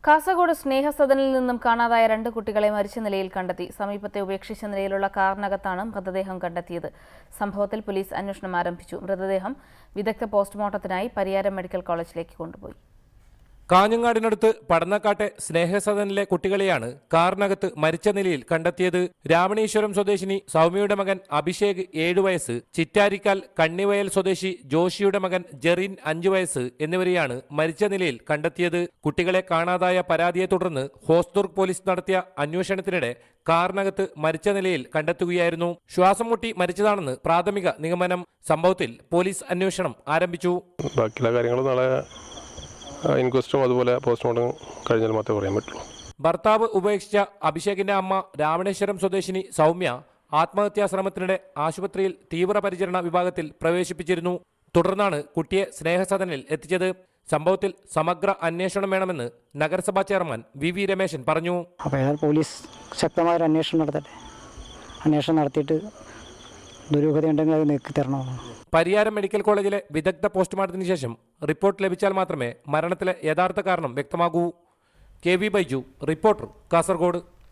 കാസർഗോഡ് സ്നേഹസദനിൽ നിന്നും കാണാതായ 2 കുട്ടികളെ മരിച്ച നിലയിൽ കണ്ടെത്തി. സമീപത്തെ ഉപേക്ഷിച്ച നിലയിലുള്ള കാറിനകത്താണ് മൃതദേഹം കണ്ടെത്തിയത്. സംഭവത്തിൽ പോലീസ് അന്വേഷണം ആരംഭിച്ചു. മൃതദേഹം വിദഗ്ധ പോസ്റ്റ്മോർട്ടത്തിനായി പരിയാരം മെഡിക്കൽ കോളേജിലേക്ക് കൊണ്ടുപോയി. കാഞ്ഞങ്ങാടിനടുത്ത് പടന്നക്കാട്ടെ സ്നേഹസദനിലെ കുട്ടികളെയാണ് കാറിനകത്ത് മരിച്ച നിലയിൽ കണ്ടെത്തിയത്. രാമണീശ്വരം സ്വദേശിനി സൗമ്യയുടെ മകൻ അഭിഷേക് 7 വയസ്സ്, ചിറ്റാരിക്കാൽ കണ്ണിവയൽ സ്വദേശി ജോഷിയുടെ മകൻ ജെറിൻ 5 വയസ്സ് എന്നിവരെയാണ് മരിച്ച നിലയിൽ കണ്ടെത്തിയത്. കുട്ടികളെ കാണാതായ പരാതിയെ തുടർന്ന് ഹോസ്ദുർഗ് പോലീസ് നടത്തിയ അന്വേഷണത്തിനിടെ കാറിനകത്ത് മരിച്ച നിലയിൽ കണ്ടെത്തുകയായിരുന്നു. ശ്വാസം മുട്ടി മരിച്ചതാണെന്ന് പ്രാഥമിക നിഗമനം. സംഭവത്തിൽ പോലീസ് അന്വേഷണം ആരംഭിച്ചു. ബാക്കിയുള്ള കാര്യങ്ങൾ നാളെ ഇൻക്വസ്റ്റും അതുപോലെ പോസ്റ്റ്മോർട്ടം കഴിഞ്ഞാൽ മാത്രമേ പറയാൻ പറ്റുള്ളൂ. ഭർത്താവ് ഉപേക്ഷിച്ച അഭിഷേകിന്റെ അമ്മ രാമണേശ്വരം സ്വദേശിനി സൗമ്യ ആത്മഹത്യാ ശ്രമത്തിനിടെ ആശുപത്രിയിൽ തീവ്രപരിചരണ വിഭാഗത്തിൽ പ്രവേശിപ്പിച്ചിരുന്നു. തുടർന്നാണ് കുട്ടിയെ സ്നേഹസദനിൽ എത്തിച്ചത്. സംഭവത്തിൽ സമഗ്ര അന്വേഷണം വേണമെന്ന് നഗരസഭാ ചെയർമാൻ വി രമേശൻ പറഞ്ഞു. പോലീസ് ശക്തമായ ഒരു അന്വേഷണം നടത്തട്ടെ. അന്വേഷണം നടത്തിയിട്ട് ദുരൂഹതയുണ്ടെങ്കിൽ അത് നീക്കി തരണം. പരിയാരം മെഡിക്കൽ കോളേജിലെ വിദഗ്ധ പോസ്റ്റ്മോർട്ടത്തിന് ശേഷം റിപ്പോർട്ട് ലഭിച്ചാൽ മാത്രമേ മരണത്തിലെ യഥാർത്ഥ കാരണം വ്യക്തമാകൂ. KV Baiju, reporter, Kasaragod.